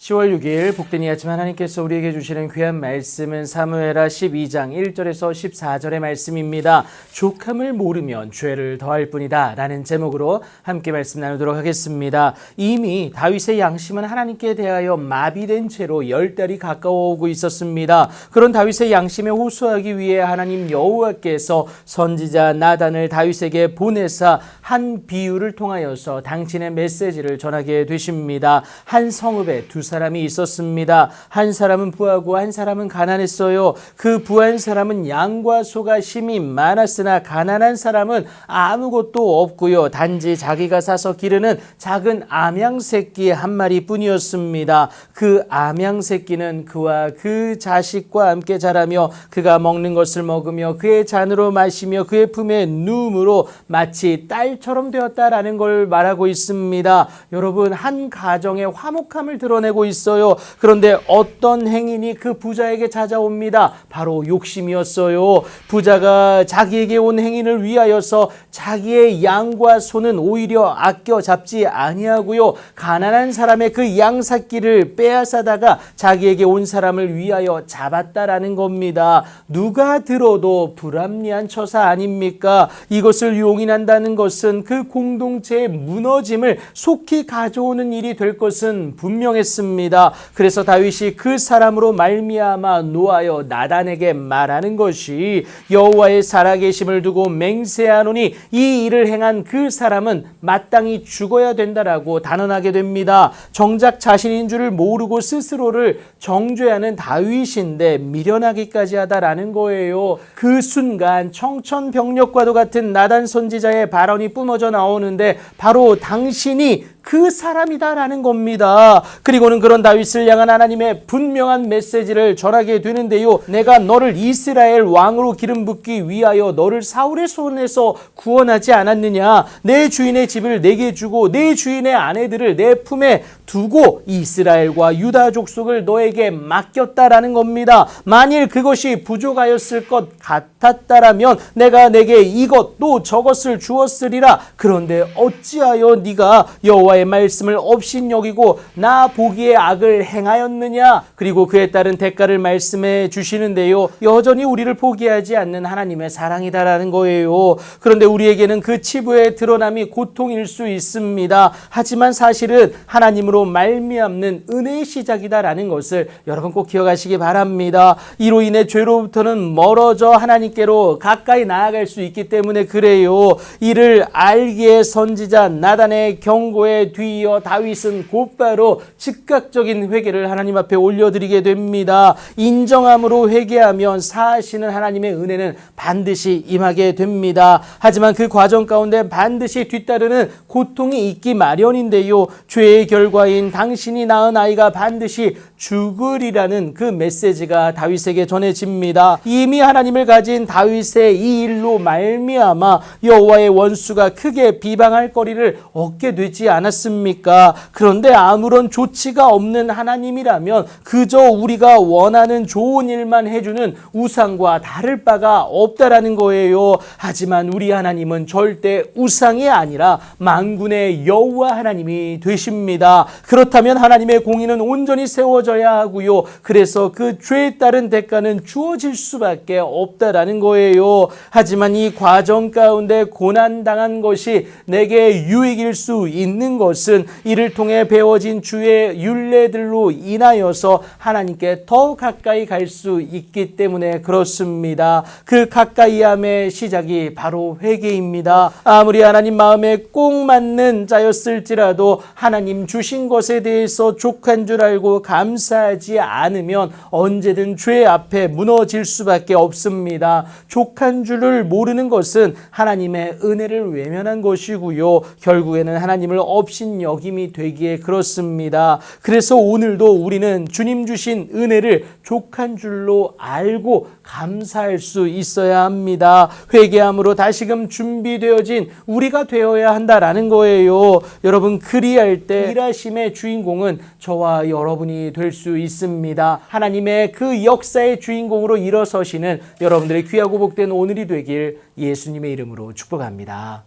10월 6일 복된 이 아침 하나님께서 우리에게 주시는 귀한 말씀은 사무엘하 12장 1절에서 14절의 말씀입니다. 족함을 모르면 죄를 더할 뿐이다 라는 제목으로 함께 말씀 나누도록 하겠습니다. 이미 다윗의 양심은 하나님께 대하여 마비된 채로 10달이 가까워 오고 있었습니다. 그런 다윗의 양심에 호소하기 위해 하나님 여호와께서 선지자 나단을 다윗에게 보내사 한 비유를 통하여서 당신의 메시지를 전하게 되십니다. 한 성읍에 두 사람이 있었습니다. 한 사람은 부하고 한 사람은 가난했어요. 그 부한 사람은 양과 소가 심이 많았으나 가난한 사람은 아무것도 없고요. 단지 자기가 사서 기르는 작은 암양 새끼 한 마리뿐이었습니다. 그 암양 새끼는 그와 그 자식과 함께 자라며 그가 먹는 것을 먹으며 그의 잔으로 마시며 그의 품에 누움으로 마치 딸처럼 되었다라는 걸 말하고 있습니다. 여러분, 한 가정의 화목함을 드러내고 있어요. 그런데 어떤 행인이 그 부자에게 찾아옵니다. 바로 욕심이었어요. 부자가 자기에게 온 행인을 위하여서 자기의 양과 소는 오히려 아껴 잡지 아니하고요. 가난한 사람의 그 양 새끼를 빼앗아다가 자기에게 온 사람을 위하여 잡았다라는 겁니다. 누가 들어도 불합리한 처사 아닙니까? 이것을 용인한다는 것은 그 공동체의 무너짐을 속히 가져오는 일이 될 것은 분명했습니다. 그래서 다윗이 그 사람으로 말미암아 노하여 나단에게 말하는 것이 여호와의 살아계심을 두고 맹세하노니 이 일을 행한 그 사람은 마땅히 죽어야 된다라고 단언하게 됩니다. 정작 자신인 줄을 모르고 스스로를 정죄하는 다윗인데 미련하기까지 하다라는 거예요. 그 순간 청천벽력과도 같은 나단 선지자의 발언이 뿜어져 나오는데 바로 당신이 그 사람이다라는 겁니다. 그리고는 그런 다윗을 향한 하나님의 분명한 메시지를 전하게 되는데요. 내가 너를 이스라엘 왕으로 기름 붓기 위하여 너를 사울의 손에서 구원하지 않았느냐? 내 주인의 집을 내게 주고 내 주인의 아내들을 내 품에 두고 이스라엘과 유다 족속을 너에게 맡겼다라는 겁니다. 만일 그것이 부족하였을 것 같았다라면 내가 내게 이것 또 저것을 주었으리라. 그런데 어찌하여 네가 여호와의 말씀을 업신여기고 나 보기에 악을 행하였느냐? 그리고 그에 따른 대가를 말씀해 주시는데요. 여전히 우리를 포기하지 않는 하나님의 사랑이다라는 거예요. 그런데 우리에게는 그 치부의 드러남이 고통일 수 있습니다. 하지만 사실은 하나님으로 말미암는 은혜의 시작이다라는 것을 여러분 꼭 기억하시기 바랍니다. 이로 인해 죄로부터는 멀어져 하나님께로 가까이 나아갈 수 있기 때문에 그래요. 이를 알기에 선지자 나단의 경고에 뒤이어 다윗은 곧바로 즉각적인 회개를 하나님 앞에 올려드리게 됩니다. 인정함으로 회개하면 사하시는 하나님의 은혜는 반드시 임하게 됩니다. 하지만 그 과정 가운데 반드시 뒤따르는 고통이 있기 마련인데요. 죄의 결과인 당신이 낳은 아이가 반드시 죽으리라는 그 메시지가 다윗에게 전해집니다. 이미 하나님을 가진 다윗의 이 일로 말미암아 여호와의 원수가 크게 비방할 거리를 얻게 되지 않았습니까? 그런데 아무런 조치가 없는 하나님이라면 그저 우리가 원하는 좋은 일만 해주는 우상과 다를 바가 없다라는 거예요. 하지만 우리 하나님은 절대 우상이 아니라 만군의 여호와 하나님이 되십니다. 그렇다면 하나님의 공의는 온전히 세워져야 하고요. 그래서 그 죄에 따른 대가는 주어질 수밖에 없다라는 거예요. 하지만 이 과정 가운데 고난당한 것이 내게 유익일 수 있는 것은 이를 통해 배워진 주의 율례들로 인하여서 하나님께 더 가까이 갈 수 있기 때문에 그렇습니다. 그 가까이함의 시작이 바로 회개입니다. 아무리 하나님 마음에 꼭 맞는 자였을지라도 하나님 주신 것에 대해서 족한 줄 알고 감사하지 않으면 언제든 죄 앞에 무너질 수밖에 없습니다. 족한 줄을 모르는 것은 하나님의 은혜를 외면한 것이고요. 결국에는 하나님을 업신여김이 되기에 그렇습니다. 그래서 오늘도 우리는 주님 주신 은혜를 족한 줄로 알고 감사할 수 있어야 합니다. 회개함으로 다시금 준비되어진 우리가 되어야 한다라는 거예요. 여러분, 그리할 때 일하심의 주인공은 저와 여러분이 될 수 있습니다. 하나님의 그 역사의 주인공으로 일어서시는 여러분들의 귀하고 복된 오늘이 되길 예수님의 이름으로 축복합니다.